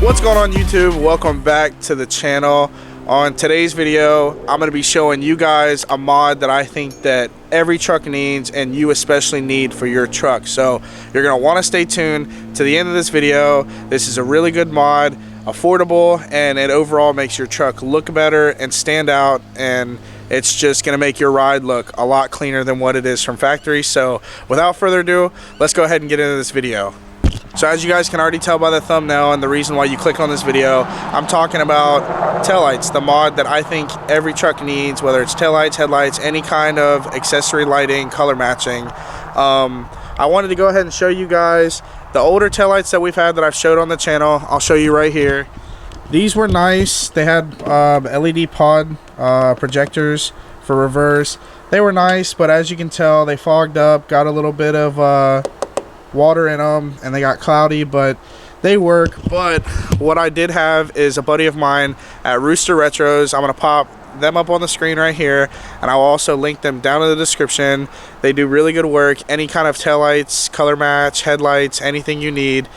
What's going on YouTube? Welcome back to the channel. On today's video, I'm going to be showing you guys a mod that I think that every truck needs, and you especially need for your truck. So you're going to want to stay tuned to the end of this video. This is a really good mod, affordable, and it overall makes your truck look better and stand out, and it's just going to make your ride look a lot cleaner than what it is from factory. So without further ado, let's go ahead and get into this video. So as you guys can already tell by the thumbnail and the reason why you click on this video, I'm talking about taillights, the mod that I think every truck needs, whether it's taillights, headlights, any kind of accessory lighting, color matching. I wanted to go ahead and show you guys the older taillights that we've had that I've showed on the channel. I'll show you right here. These were nice. They had LED pod projectors for reverse. They were nice, but as you can tell, they fogged up, got a little bit of water in them, and they got cloudy, but they work. But what I did have is a buddy of mine at Rooster Retros. I'm going to pop them up on the screen right here, and I'll also link them down in the description. They do really good work. Any kind of taillights, color match, headlights, anything you need,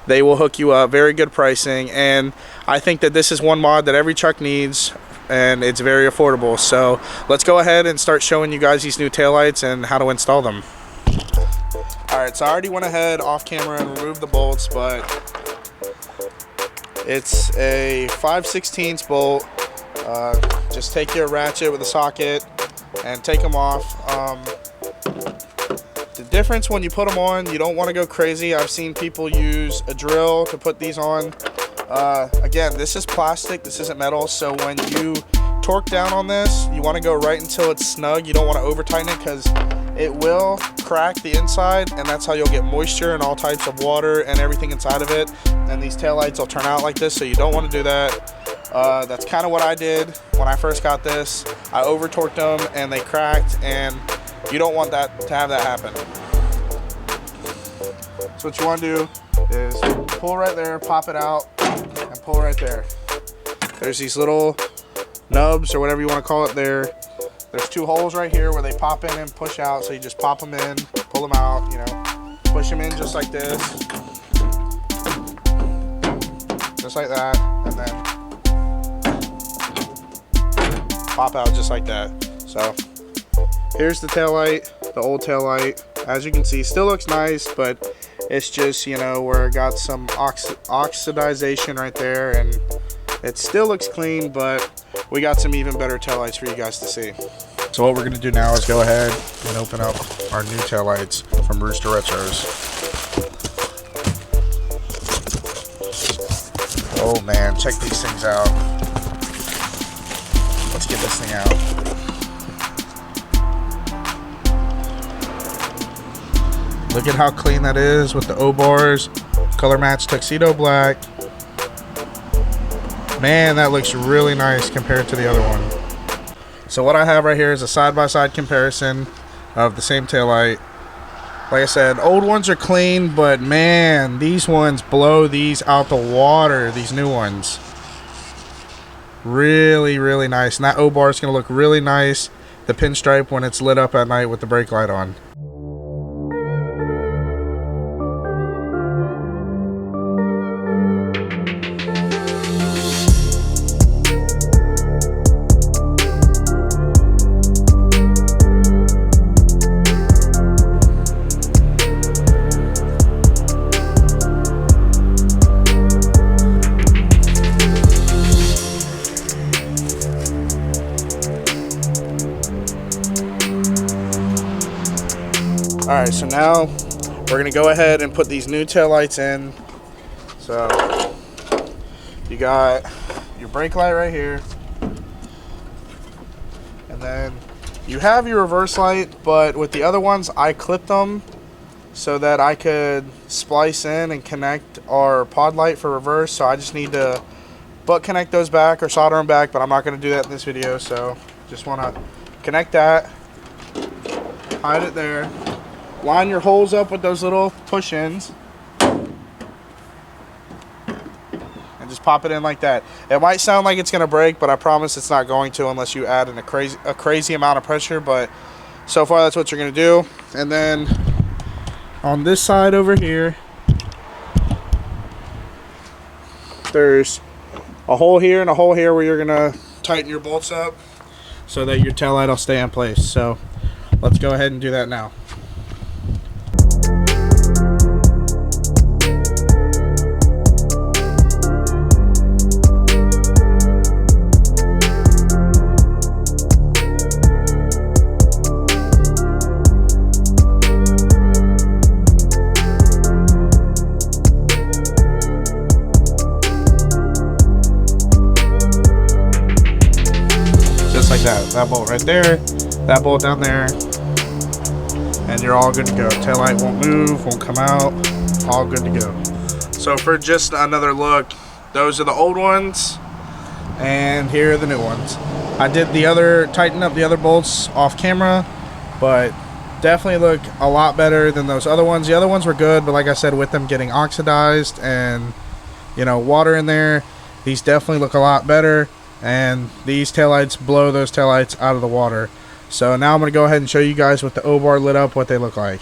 they will hook you up. Very good pricing, and I think that this is one mod that every truck needs, and it's very affordable. So let's go ahead and start showing you guys these new taillights and how to install them. Alright, so I already went ahead off camera and removed the bolts, but it's a 5/16 bolt. Just take your ratchet with a socket and take them off. The difference when you put them on, you don't want to go crazy. I've seen people use a drill to put these on. Again, this is plastic, this isn't metal, so when you torque down on this, you want to go right until it's snug. You don't want to over tighten it because it will crack the inside, and that's how you'll get moisture and all types of water and everything inside of it, and these taillights will turn out like this, so you don't want to do that. That's kind of what I did when I first got this. I over torqued them and they cracked, and you don't want that to have that happen. So what you want to do is pull right there, pop it out, and pull right there. There's these little nubs or whatever you want to call it there. There's two holes right here where they pop in and push out, so you just pop them in, pull them out, you know, push them in just like this, just like that, and then pop out just like that. So here's the taillight, the old taillight. As you can see, still looks nice, but it's just, you know, where it got some oxidization right there, and it still looks clean, but we got some even better taillights for you guys to see. So what we're going to do now is go ahead and open up our new taillights from Rooster Retros. Oh man, check these things out. Let's get this thing out. Look at how clean that is with the O-bars, color match tuxedo black. Man, that looks really nice compared to the other one. So what I have right here is a side-by-side comparison of the same taillight. Like I said, old ones are clean, but man, these ones blow these out the water, these new ones. Really, really nice. And that O-bar is going to look really nice, the pinstripe, when it's lit up at night with the brake light on. Alright, so now we're going to go ahead and put these new taillights in. So you got your brake light right here, and then you have your reverse light, but with the other ones I clipped them so that I could splice in and connect our pod light for reverse. So I just need to butt connect those back or solder them back, but I'm not going to do that in this video. So just want to connect that, hide it there. Line your holes up with those little push-ins and just pop it in like that. It might sound like it's going to break, but I promise it's not going to unless you add in a crazy amount of pressure. But so far that's what you're going to do. And then on this side over here, there's a hole here and a hole here where you're gonna tighten your bolts up so that your taillight will stay in place. So let's go ahead and do that now. Like that bolt right there, that bolt down there, and you're all good to go. Taillight won't move, won't come out, all good to go. So for just another look, those are the old ones, and here are the new ones. I did tighten up the other bolts off camera, but definitely look a lot better than those other ones. The other ones were good, but like I said, with them getting oxidized and, you know, water in there, these definitely look a lot better. And these taillights blow those taillights out of the water. So now I'm going to go ahead and show you guys with the O-bar lit up what they look like.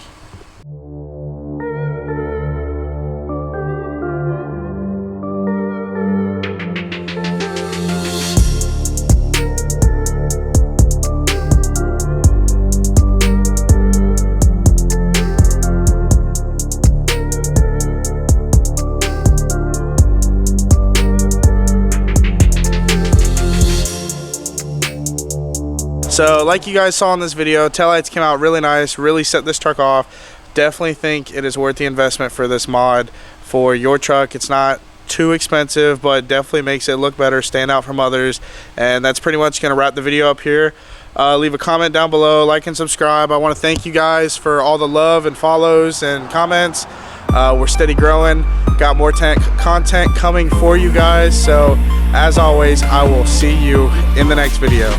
So like you guys saw in this video, taillights came out really nice, really set this truck off. Definitely think it is worth the investment for this mod for your truck. It's not too expensive, but definitely makes it look better, stand out from others. And that's pretty much going to wrap the video up here. Leave a comment down below, like and subscribe. I want to thank you guys for all the love and follows and comments. We're steady growing, got more content coming for you guys. So as always, I will see you in the next video.